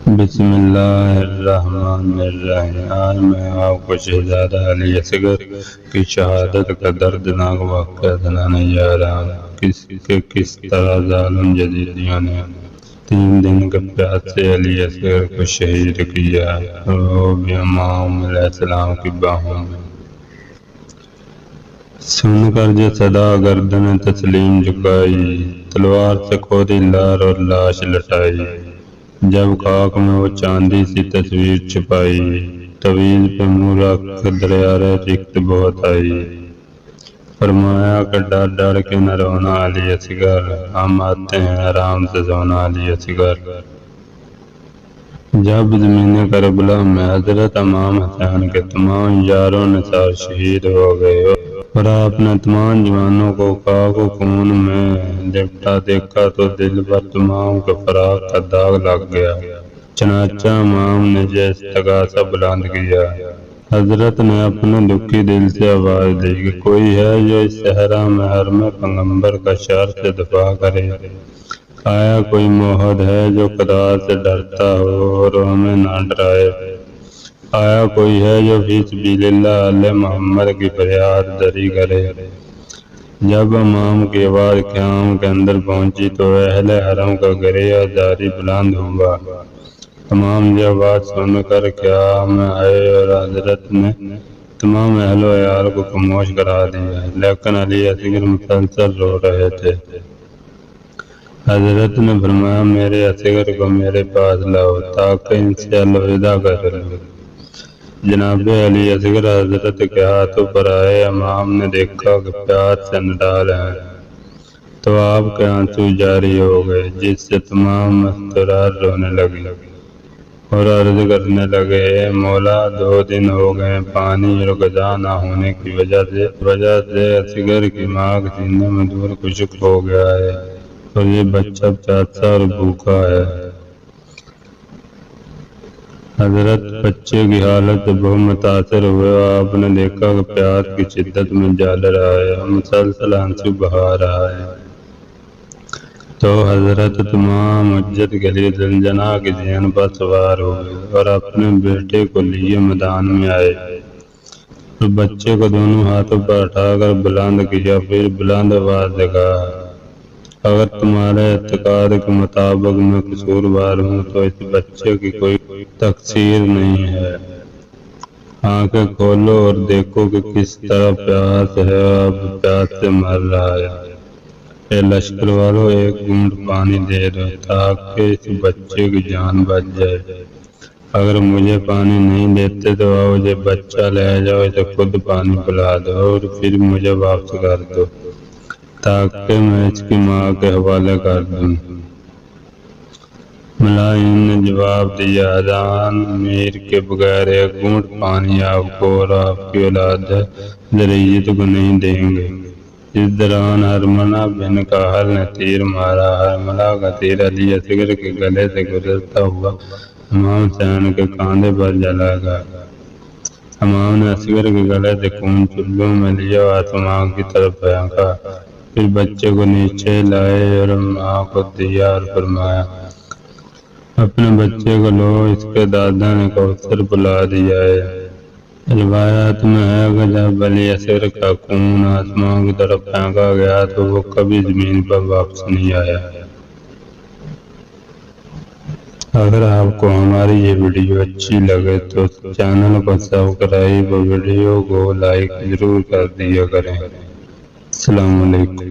بسم اللہ الرحمن الرحیم۔ آج میں آپ کو شہزادہ علی اصغر کی شہادت کا دردناک واقعہ سنانے جا رہا ہوں کہ کس طرح ظالم یزیدیوں نے 3 دن کے پیاس سے علی اصغر کو شہید کیا، وہ بھی امام علیہ السلام کی باہوں میں۔ سن کر جو صدا گردن تسلیم جھکائی، تلوار سے کھودی لار اور لاش لٹائی، جب خاک میں وہ چاندی سی تصویر چھپائی، طویل پہ منہ رکھ کے دریارے ریخت بہت آئی، فرمایا کہ ڈر ڈر کے نہ رونا علی اصغر، ہم آتے ہیں آرام سے سونا علی اصغر۔ جب زمین کربلا میں حضرت امام حسین کے تمام یاروں نثار شہید ہو گئے اور آپ نے تمام جوانوں کو خاک و خون میں لپٹا دیکھا تو دل پر تمام کے فراق کا داغ لگ گیا۔ چنانچہ امام نے یہ استغاثہ بلند کیا۔ حضرت نے اپنے دکھی دل سے آواز دی کہ کوئی ہے جو اس صحرا میں حرم پیغمبر کا شر سے دفاع کرے؟ آیا کوئی موحد ہے جو خدا سے ڈرتا ہو اور ہمیں نہ ڈرائے؟ آیا کوئی ہے جو فی سبیل اللہ علیہ محمد کی فریاد دری کرے؟ جب امام کی آواز قیام کے اندر پہنچی تو اہل حرم کا گریہ جاری بلند ہوا۔ تمام یہ آواز سن کر کیا میں آئے اور حضرت نے تمام اہل و عیال کو خاموش کرا دیا، لیکن علی اصغر مسلسل رو رہے تھے۔ حضرت نے فرمایا میرے اصغر کو میرے پاس لاؤ تاکہ ان سے الوداع کر لوں۔ جناب علی اصغر حضرت کے ہاتھوں پر آئے۔ امام نے دیکھا کہ پیاس سے نڈال ہیں تو آپ کے آنسو جاری ہو گئے، جس سے تمام مستورات رونے لگے اور عرض کرنے لگے، اے مولا 2 دن ہو گئے، پانی اور غذا نہ ہونے کی وجہ سے اصغر کی ماں کے سینے میں دور خشک ہو گیا ہے اور یہ بچہ پیاسا اور بھوکا ہے۔ حضرت بچے کی حالت سے بہت متاثر ہوئے اور آپ نے دیکھا کہ پیاس کی شدت میں جل رہا ہے اور مسلسل آنسو بہا رہا ہے، تو حضرت تمام حجت کے لیے زنجنا کی ذہن پر سوار ہوئے اور اپنے بیٹے کو لیے میدان میں آئے اور بچے کو دونوں ہاتھوں پر اٹھا کر بلند کیا، پھر بلند آواز سے کہا، اگر تمہارے اعتقاد کے مطابق میں قصوروار ہوں تو اس بچے کی کوئی تقصیر نہیں ہے۔ آنکھیں کھولو اور دیکھو کہ کس طرح پیاس ہے اور اب پیاس سے مر رہا ہے۔ اے لشکر والو، ایک گھونٹ پانی دے دو تاکہ اس بچے کی جان بچ جائے۔ اگر مجھے پانی نہیں دیتے تو آؤ یہ بچہ لے جاؤ، اسے خود پانی پلا دو اور پھر مجھے واپس کر دو تاکہ میں اس کی ماں کے حوالے کر دوں۔ ملائم نے جواب دیا، اذان میر کے بغیر ایک گھونٹ پانی آپ کو اور آپ کی اولاد ذریت کو نہیں دیں گے۔ اس دوران حرملہ بن کاہل نے تیر مارا۔ حرملہ کا تیر علی اصغر کے گلے سے گزرتا ہوا امام حسین کے کاندھے پر جلا گیا۔ امام نے اصغر کے گلے سے خون چلو میں لیا اور آسمان کی طرف پھینکا، پھر بچے کو نیچے لائے اور ماں کو دیا اور فرمایا، اپنے بچے کو لو، اس کے دادا نے کوثر پلا دیا ہے۔ روایات میں ہے کہ جب علی اصغر کا خون آسمان کی طرف پھینکا گیا تو وہ کبھی زمین پر واپس نہیں آیا۔ اگر آپ کو ہماری یہ ویڈیو اچھی لگے تو چینل کو سبسکرائب اور ویڈیو کو لائک ضرور کر دیا کریں۔ السلام علیکم۔